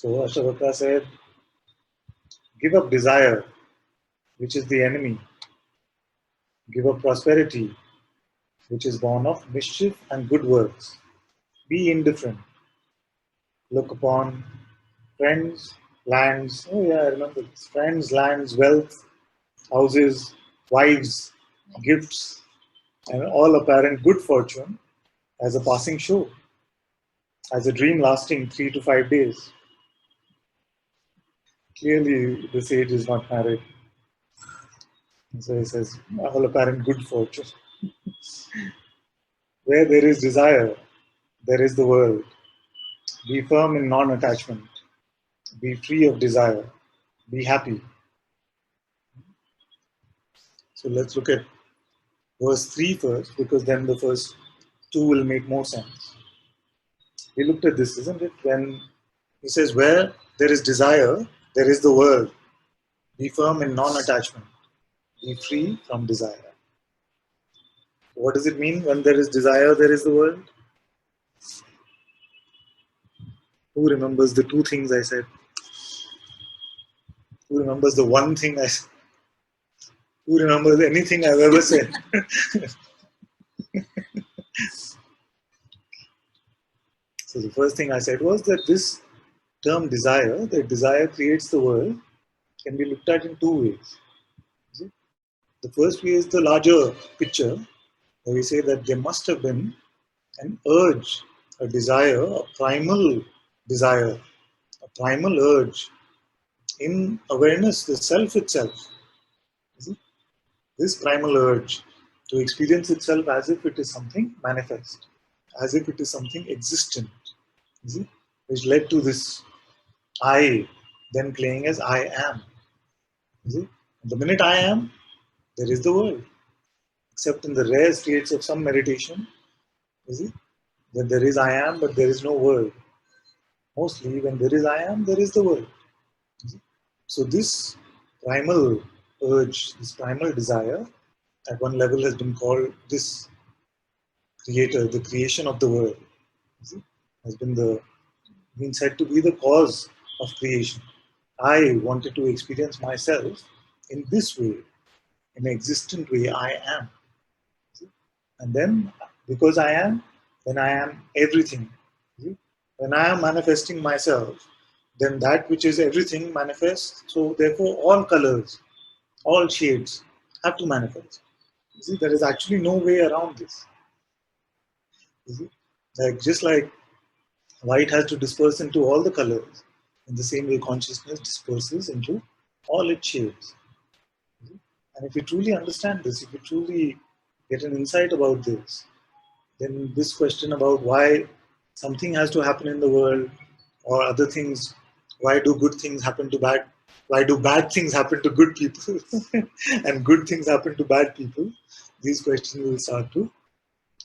So Ashtavakra said, give up desire, which is the enemy. Give up prosperity, which is born of mischief and good works. Be indifferent. Look upon friends, lands. Oh yeah, I remember this. Friends, lands, wealth, houses, wives, gifts, and all apparent good fortune as a passing show, as a dream lasting 3 to 5 days. Clearly, the sage is not married. And so he says, all apparent good fortune. Where there is desire, there is the world. Be firm in non-attachment. Be free of desire. Be happy. So let's look at verse 3 first, because then the first two will make more sense. We looked at this, isn't it? When he says, where there is desire, there is the world. Be firm in non-attachment. Be free from desire. What does it mean? When there is desire, there is the world? Who remembers the two things I said? Who remembers the one thing I said? Who remembers anything I've ever said? So the first thing I said was that this term desire, that desire creates the world, can be looked at in two ways. The first way is the larger picture, where we say that there must have been an urge, a desire, a primal desire, a primal urge in awareness, the self itself. This primal urge to experience itself as if it is something manifest, as if it is something existent, which led to this I then playing as I am. The minute I am, there is the world. Except in the rare states of some meditation, that there is I am, but there is no world. Mostly, when there is I am, there is the world. So this primal urge, this primal desire, at one level has been called this creator, the creation of the world, has been said to be the cause of creation. I wanted to experience myself in this way, in an existent way. I am, and then because I am, then I am everything. When I am manifesting myself, then that which is everything manifests. So therefore, all colors, all shades have to manifest. There is actually no way around this. Just like white has to disperse into all the colors, in the same way consciousness disperses into all its shades. And if you truly understand this, if you truly get an insight about this, then this question about why something has to happen in the world or other things, why do good things happen to bad, why do bad things happen to good people and good things happen to bad people, these questions will start to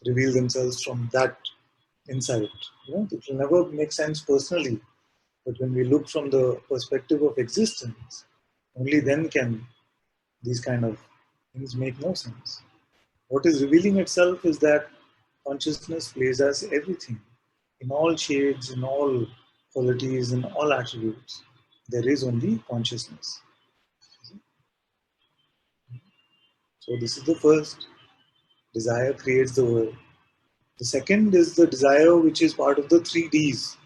reveal themselves from that insight. It will never make sense personally, but when we look from the perspective of existence, only then can these kind of things make more sense. What is revealing itself is that consciousness plays as everything, in all shades, in all qualities, in all attributes. There is only consciousness. So this is the first. Desire creates the world. The second is the desire which is part of the 3Ds.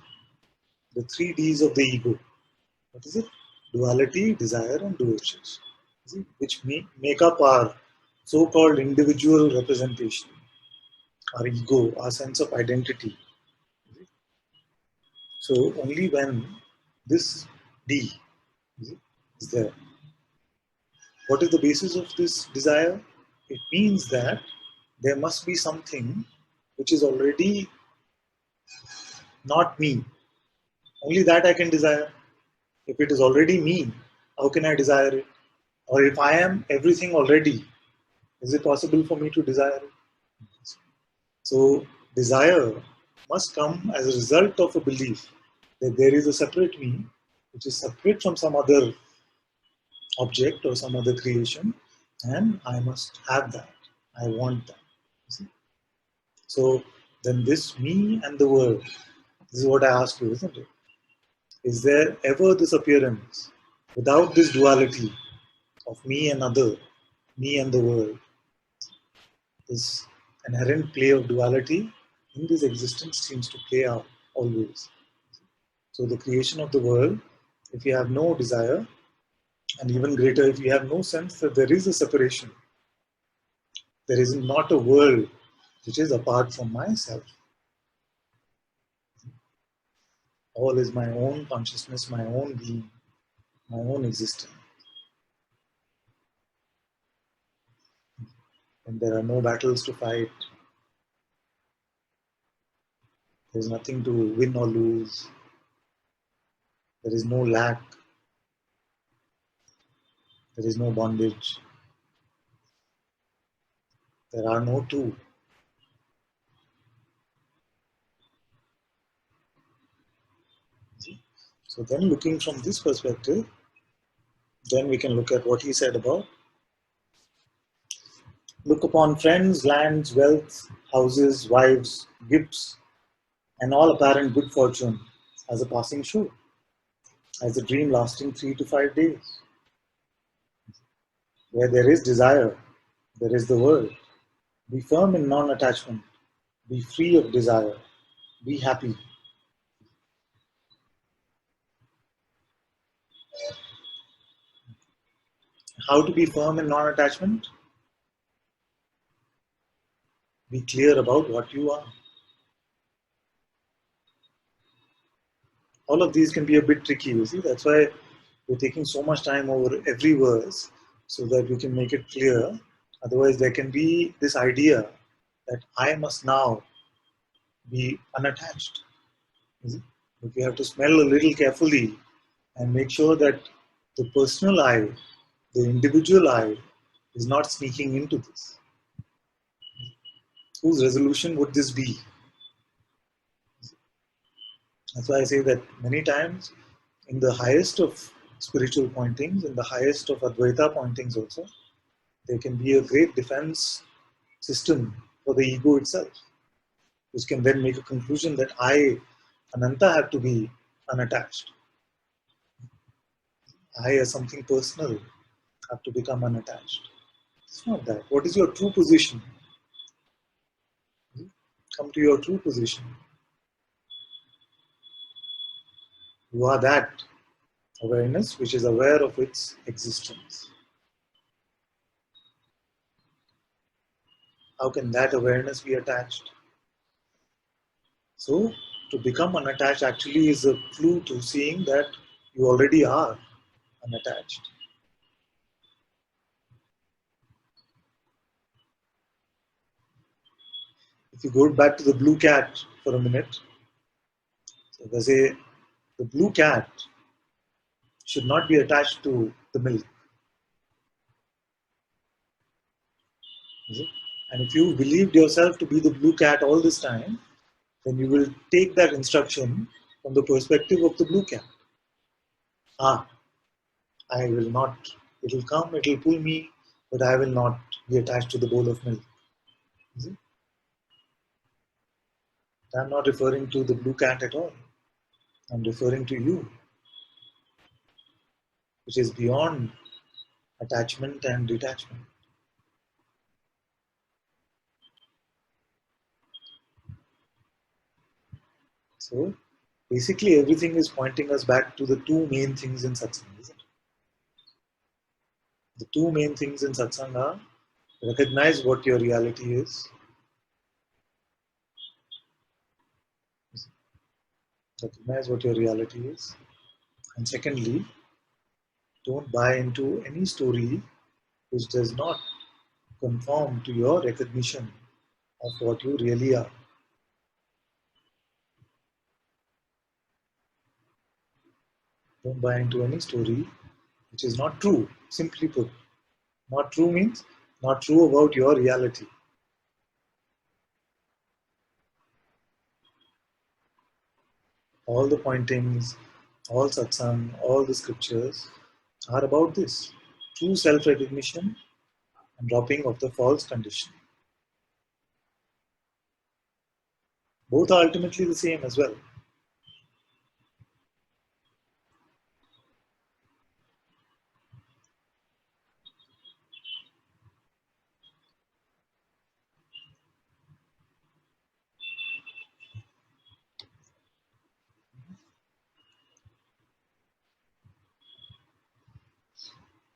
The 3Ds of the ego. What is it? Duality, desire, and duations. Which make up our so-called individual representation, our ego, our sense of identity. So only when this D is there. What is the basis of this desire? It means that there must be something which is already not me. Only that I can desire. If it is already me, how can I desire it? Or if I am everything already, is it possible for me to desire it? So desire must come as a result of a belief that there is a separate me, which is separate from some other object or some other creation, and I must have that. I want that. So then this me and the world, this is what I asked you, isn't it? Is there ever this appearance without this duality of me and other, me and the world? This inherent play of duality in this existence seems to play out always. So the creation of the world, if you have no desire, and even greater, if you have no sense that there is a separation, there is not a world which is apart from myself. All is my own consciousness, my own being, my own existence. And there are no battles to fight. There is nothing to win or lose. There is no lack. There is no bondage. There are no two. So then looking from this perspective, then we can look at what he said about look upon friends, lands, wealth, houses, wives, gifts, and all apparent good fortune as a passing show, as a dream lasting 3 to 5 days. Where there is desire, there is the world. Be firm in non-attachment. Be free of desire. Be happy. How to be firm in non-attachment? Be clear about what you are. All of these can be a bit tricky, you see. That's why we're taking so much time over every verse so that we can make it clear. Otherwise, there can be this idea that I must now be unattached. But we have to smell a little carefully and make sure that the personal I, the individual I, is not sneaking into this. Whose resolution would this be? That's why I say that many times in the highest of spiritual pointings, in the highest of Advaita pointings also, there can be a great defense system for the ego itself, which can then make a conclusion that I, Ananta, have to be unattached. I, as something personal, have to become unattached. It's not that. What is your true position? Come to your true position. You are that awareness which is aware of its existence. How can that awareness be attached? So, to become unattached actually is a clue to seeing that you already are unattached. If you go back to the blue cat for a minute, so they say the blue cat should not be attached to the milk. Is it? And if you believed yourself to be the blue cat all this time, then you will take that instruction from the perspective of the blue cat. Ah, I will not, it will come, it will pull me, but I will not be attached to the bowl of milk. Is it? I'm not referring to the blue cat at all. I'm referring to you, which is beyond attachment and detachment. So basically everything is pointing us back to the two main things in satsang, isn't it? The two main things in satsang are recognize what your reality is, recognize what your reality is, and secondly, don't buy into any story which does not conform to your recognition of what you really are. Don't buy into any story which is not true, simply put. Not true means not true about your reality. All the pointings, all satsang, all the scriptures are about this true self recognition and dropping of the false condition. Both are ultimately the same as well.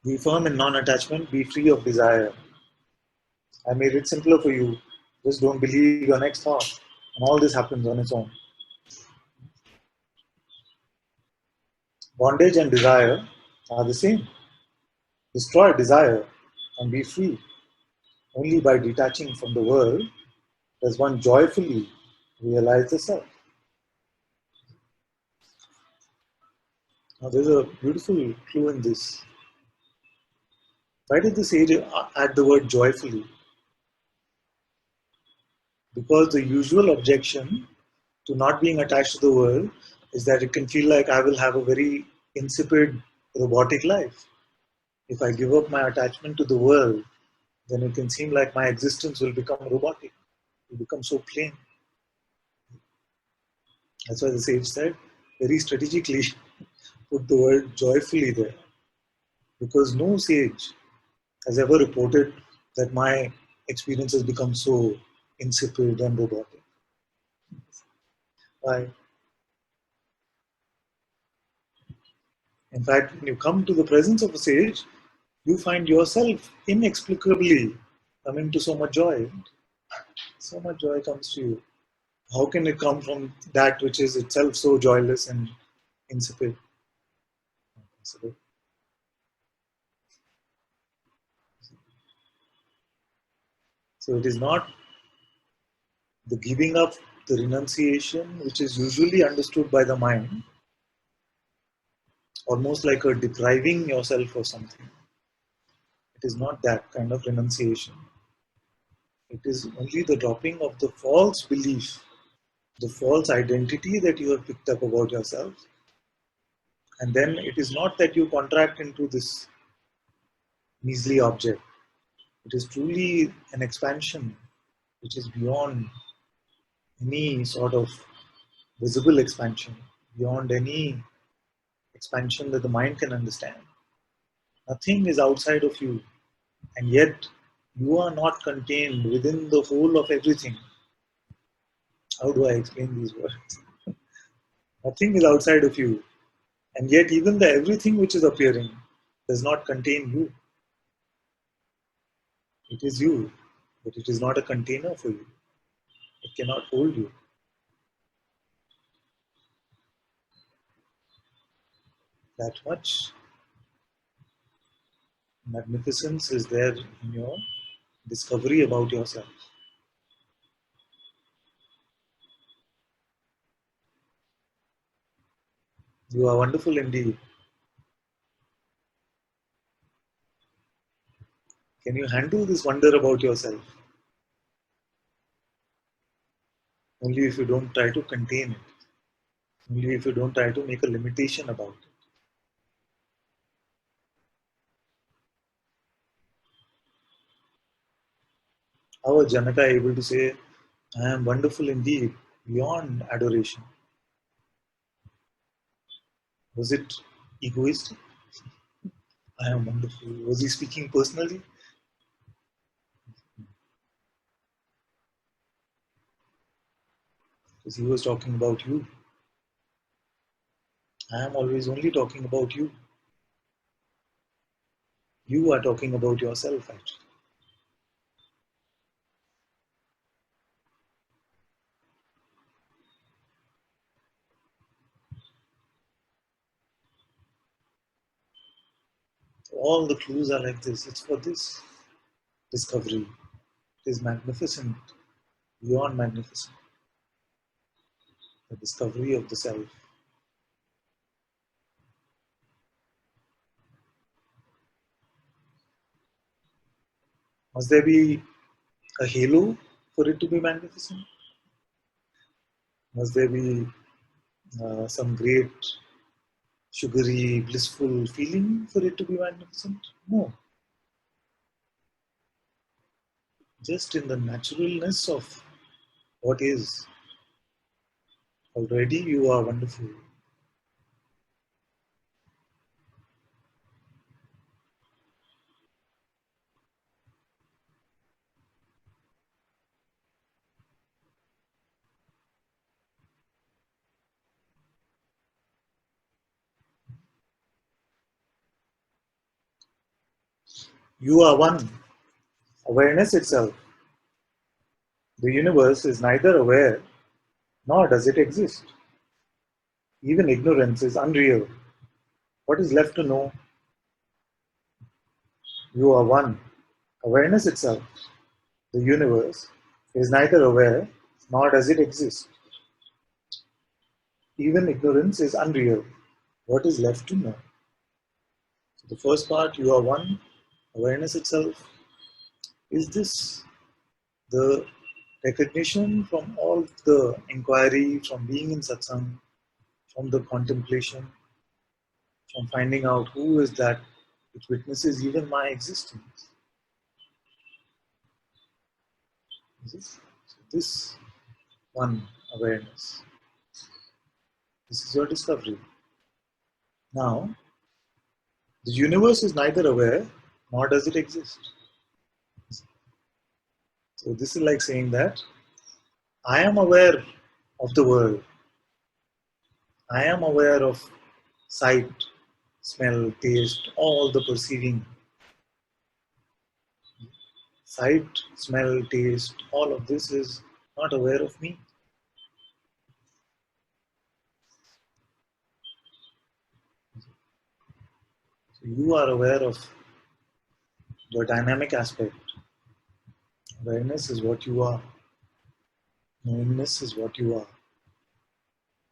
Be firm in non-attachment, be free of desire. I made it simpler for you. Just don't believe your next thought. And all this happens on its own. Bondage and desire are the same. Destroy desire and be free. Only by detaching from the world does one joyfully realize the self. Now, there's a beautiful clue in this. Why did the sage add the word joyfully? Because the usual objection to not being attached to the world is that it can feel like I will have a very insipid, robotic life. If I give up my attachment to the world, then it can seem like my existence will become robotic, it will become so plain. That's why the sage said, very strategically, put the word joyfully there. Because no sage has ever reported that my experience has become so insipid and robotic. Why? In fact, when you come to the presence of a sage, you find yourself inexplicably coming to so much joy. So much joy comes to you. How can it come from that which is itself so joyless and insipid? So it is not the giving up, the renunciation, which is usually understood by the mind, almost like a depriving yourself of something. It is not that kind of renunciation. It is only the dropping of the false belief, the false identity that you have picked up about yourself. And then it is not that you contract into this measly object. It is truly an expansion which is beyond any sort of visible expansion, beyond any expansion that the mind can understand. Nothing is outside of you, and yet you are not contained within the whole of everything. How do I explain these words? Nothing is outside of you, and yet even the everything which is appearing does not contain you. It is you, but it is not a container for you. It cannot hold you. That much magnificence is there in your discovery about yourself. You are wonderful indeed. Can you handle this wonder about yourself? Only if you don't try to contain it. Only if you don't try to make a limitation about it. How was Janaka able to say, I am wonderful indeed, beyond adoration? Was it egoistic? I am wonderful. Was he speaking personally? Because he was talking about you. I am always only talking about you. You are talking about yourself, actually. All the clues are like this. It's for this discovery. It is magnificent, beyond magnificent. The discovery of the self. Must there be a halo for it to be magnificent? Must there be some great sugary, blissful feeling for it to be magnificent? No. Just in the naturalness of what is. Already you are wonderful. You are one. Awareness itself. The universe is neither aware nor does it exist. Even ignorance is unreal. What is left to know? You are one. Awareness itself. The universe is neither aware nor does it exist. Even ignorance is unreal. What is left to know? So the first part, you are one. Awareness itself. Is this the recognition from all the inquiry, from being in satsang, from the contemplation, from finding out who is that which witnesses even my existence? So this one awareness. This is your discovery. Now, the universe is neither aware nor does it exist. So this is like saying that I am aware of the world. I am aware of sight, smell, taste, all the perceiving. Sight, smell, taste, all of this is not aware of me. So you are aware of the dynamic aspect. Awareness is what you are. Knowingness is what you are.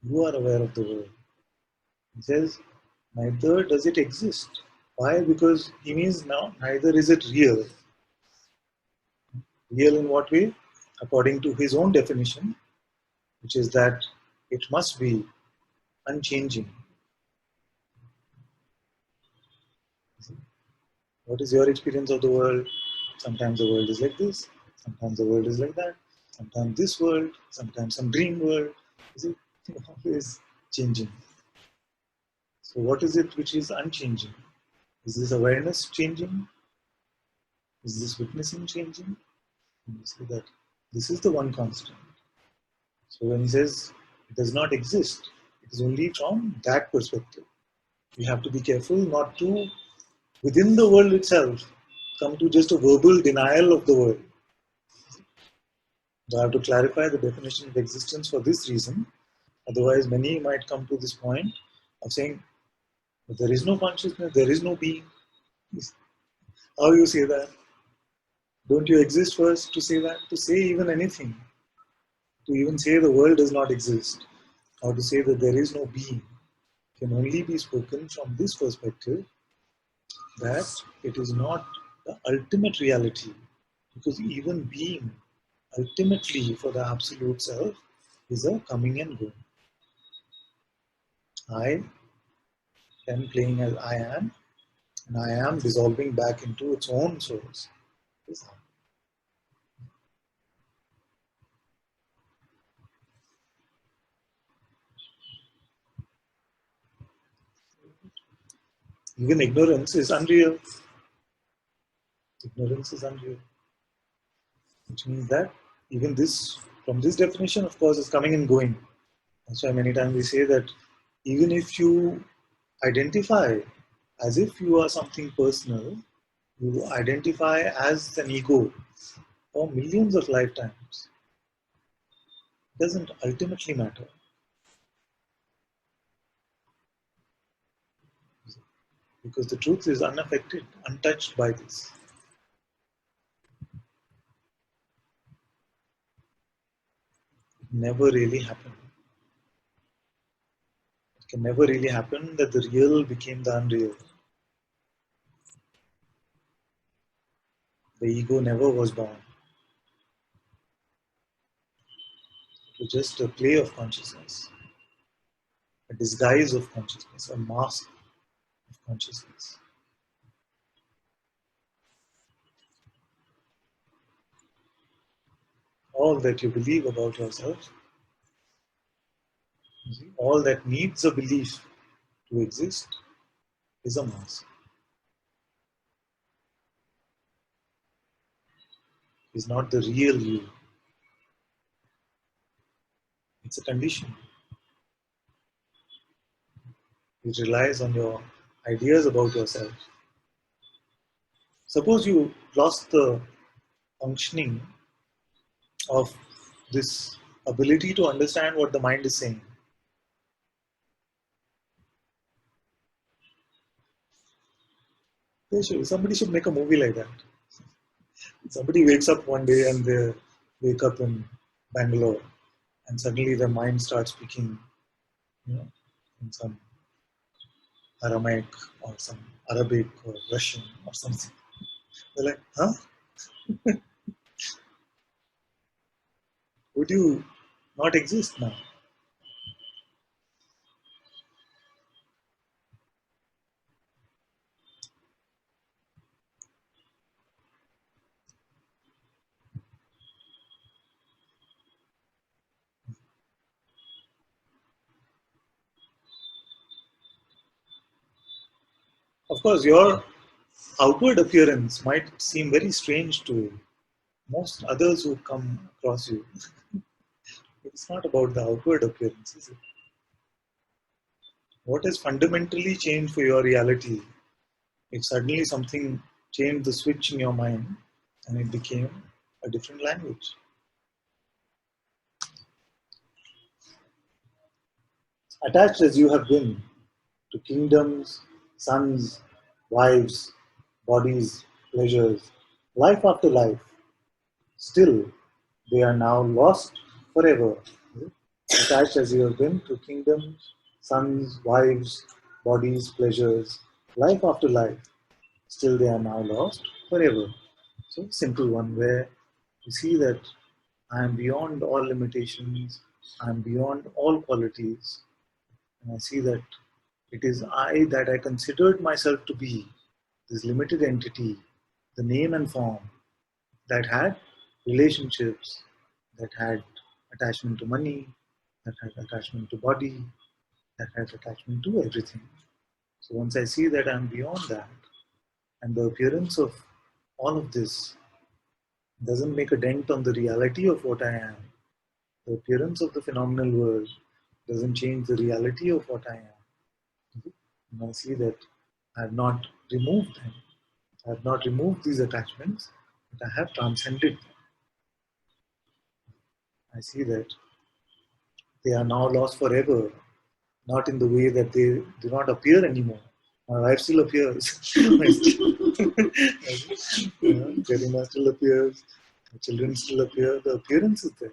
You are aware of the world. He says, neither does it exist. Why? Because he means now neither is it real. Real in what way? According to his own definition, which is that it must be unchanging. What is your experience of the world? Sometimes the world is like this, sometimes the world is like that, sometimes this world, sometimes some dream world. Is it always changing? So what is it which is unchanging? Is this awareness changing? Is this witnessing changing? And you see that this is the one constant. So when he says it does not exist, it is only from that perspective. We have to be careful not to, within the world itself, come to just a verbal denial of the world. So I have to clarify the definition of existence for this reason. Otherwise, many might come to this point of saying, but there is no consciousness, there is no being. How you say that? Don't you exist first to say that? To say even anything, to even say the world does not exist, or to say that there is no being, can only be spoken from this perspective that it is not the ultimate reality. Because even being, ultimately for the absolute self, is a coming and going. I am playing as I am, and I am dissolving back into its own source. Even ignorance is unreal. Ignorance is unreal. Which means that even this, from this definition, of course, is coming and going. That's why many times we say that even if you identify as if you are something personal, you identify as an ego for millions of lifetimes. It doesn't ultimately matter. Because the truth is unaffected, untouched by this. It never really happened. It can never really happen that the real became the unreal. The ego never was born. It was just a play of consciousness, a disguise of consciousness, a mask of consciousness. All that you believe about yourself, all that needs a belief to exist, is a mask. Is not the real you. It's a condition. It relies on your ideas about yourself. Suppose you lost the functioning of this ability to understand what the mind is saying. Somebody should make a movie like that. Somebody wakes up one day and they wake up in Bangalore, and suddenly their mind starts speaking, in some Aramaic or some Arabic or Russian or something. They're like, huh? Would you not exist now? Of course, your outward appearance might seem very strange to most others who come across you. It's not about the outward appearance, is it? What has fundamentally changed for your reality? If suddenly something changed the switch in your mind and it became a different language. Attached as you have been to kingdoms, sons, wives, bodies, pleasures, life after life, still they are now lost forever. Attached as you have been to kingdoms, sons, wives, bodies, pleasures, life after life, still they are now lost forever. So, simple one where you see that I am beyond all limitations, I am beyond all qualities, and I see that it is I that I considered myself to be, this limited entity, the name and form that had relationships, that had attachment to money, that had attachment to body, that had attachment to everything. So once I see that I'm beyond that, and the appearance of all of this doesn't make a dent on the reality of what I am, the appearance of the phenomenal world doesn't change the reality of what I am. And I see that I have not removed them. I have not removed these attachments, but I have transcended them. I see that they are now lost forever, not in the way that they do not appear anymore. My wife still appears. Karina still appears. The children still appear. The appearance is there.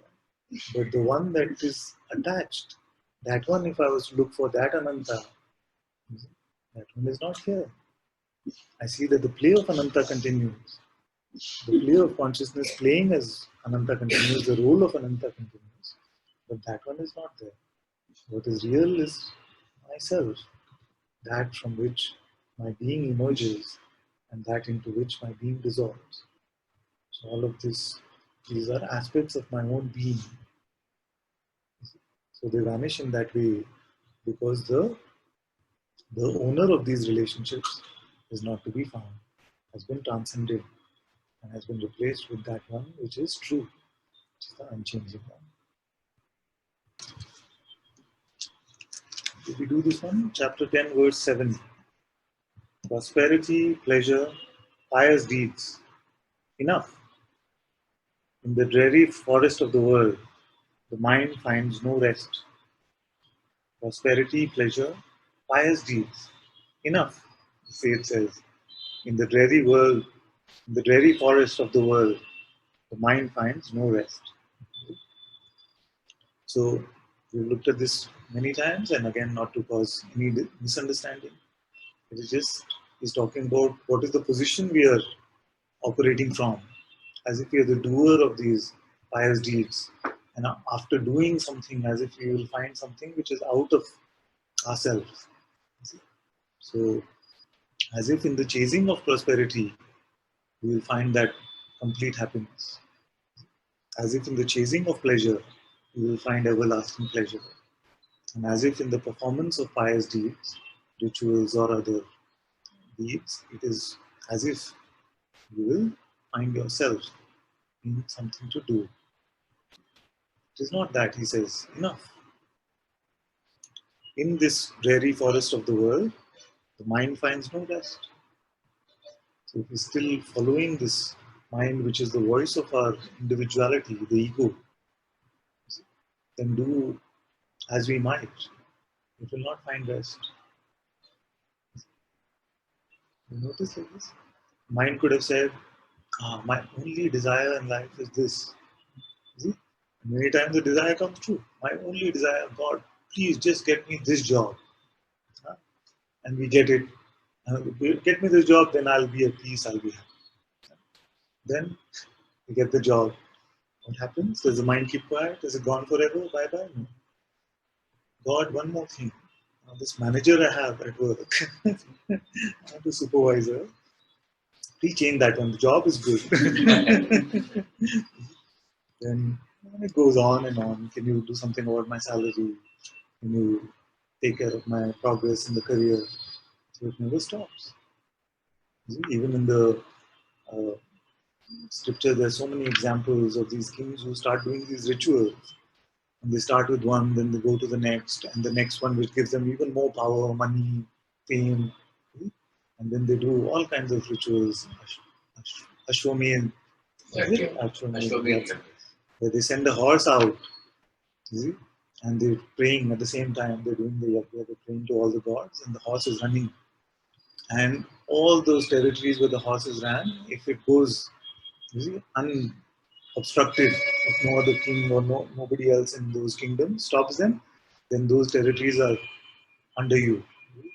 But the one that is attached, that one, if I was to look for that Ananta, that one is not here. I see that the play of Ananta continues. The play of consciousness playing as Ananta continues, the role of Ananta continues. But that one is not there. What is real is myself, that from which my being emerges and that into which my being dissolves. So all of this, these are aspects of my own being. So they vanish in that way because the owner of these relationships is not to be found, has been transcended and has been replaced with that one which is true, which is the unchanging one. If we do this one, chapter 10, verse 7. Prosperity, pleasure, pious deeds. Enough. In the dreary forest of the world, the mind finds no rest. Prosperity, pleasure, pious deeds. Enough, the sage says. In the dreary world, in the dreary forest of the world, the mind finds no rest. So we've looked at this many times, and again, not to cause any misunderstanding. It is just he's talking about what is the position we are operating from, as if we are the doer of these pious deeds. And after doing something, as if we will find something which is out of ourselves. So, as if in the chasing of prosperity, we will find that complete happiness. As if in the chasing of pleasure, we will find everlasting pleasure. And as if in the performance of pious deeds, rituals or other deeds, it is as if you will find yourself in something to do. It is not that, he says, enough. In this dreary forest of the world, the mind finds no rest. So if we're still following this mind, which is the voice of our individuality, the ego, then do as we might, it will not find rest. You notice like this? Mind could have said, my only desire in life is this. See? Many times the desire comes true. My only desire, God, please just get me this job. Huh? And we get it. If you get me this job, then I'll be at peace, I'll be happy. Then we get the job. What happens? Does the mind keep quiet? Is it gone forever? Bye bye? No. God, one more thing. This manager I have at work, the supervisor, please change that one. The job is good. Then it goes on and on. Can you do something about my salary? Can you take care of my progress in the career? So it never stops. Even in the uh, scripture, there's so many examples of these kings who start doing these rituals. And they start with one, then they go to the next, and the next one, which gives them even more power, money, fame. And then they do all kinds of rituals. Ashwamedh. Ashwamedh. Where they send a horse out, see? And they're praying at the same time. They're doing the yajna, they're praying to all the gods, and the horse is running. And all those territories where the horses ran, if it goes unobstructed, if no other king or nobody else in those kingdoms stops them, then those territories are under you.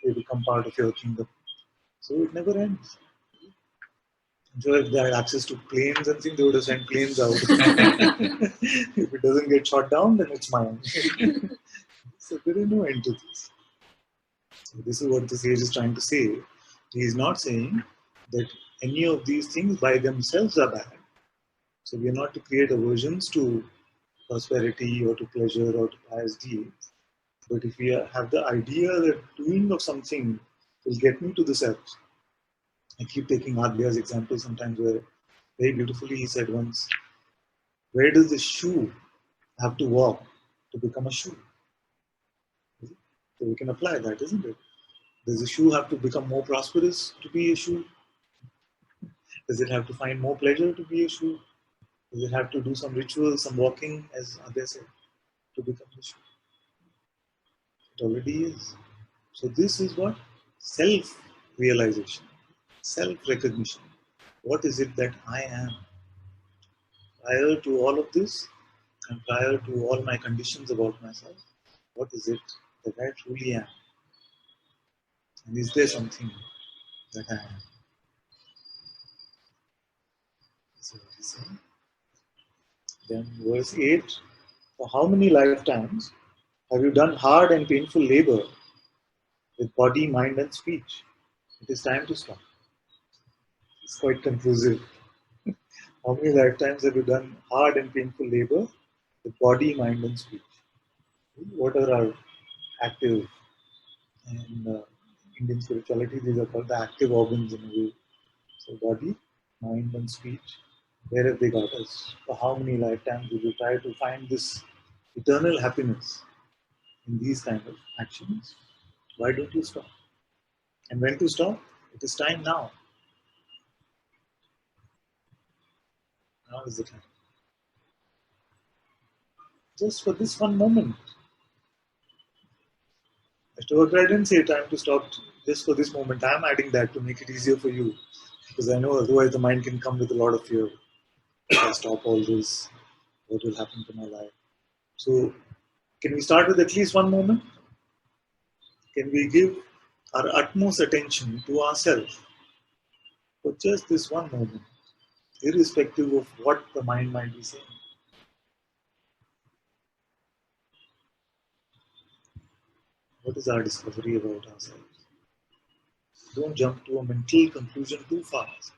They become part of your kingdom. So it never ends. I'm sure if they had access to planes and things, they would have sent planes out. If it doesn't get shot down, then it's mine. So there is no end to this. So this is what the sage is trying to say. He is not saying that any of these things by themselves are bad. So we are not to create aversions to prosperity or to pleasure or to pious deeds. But if we have the idea that doing of something will get me to the self. I keep taking Adhya's example sometimes where very beautifully he said once, where does the shoe have to walk to become a shoe? So we can apply that, isn't it? Does the shoe have to become more prosperous to be a shoe? Does it have to find more pleasure to be a shoe? Does it have to do some rituals, some walking, as Adhya said, to become a shoe? It already is. So this is what? Self-realization, self-recognition. What is it that I am? Prior to all of this, and prior to all my conditions about myself, what is it that I truly am? And is there something that I am? So what he said. Then verse 8, for how many lifetimes have you done hard and painful labor with body, mind and speech? It is time to stop. It's quite conclusive. How many lifetimes have you done hard and painful labor with body, mind and speech? What are our active and Indian spirituality? These are called the active organs in a way. So body, mind and speech. Where have they got us? For how many lifetimes will you try to find this eternal happiness in these kind of actions? Why don't you stop? And when to stop? It is time now. Now is the time. Just for this one moment. Ashtavakra didn't say time to stop just for this moment. I'm adding that to make it easier for you. Because I know otherwise the mind can come with a lot of fear. If I stop all this, what will happen to my life? So, can we start with at least one moment? Can we give our utmost attention to ourselves for just this one moment, irrespective of what the mind might be saying? What is our discovery about ourselves? Don't jump to a mental conclusion too fast.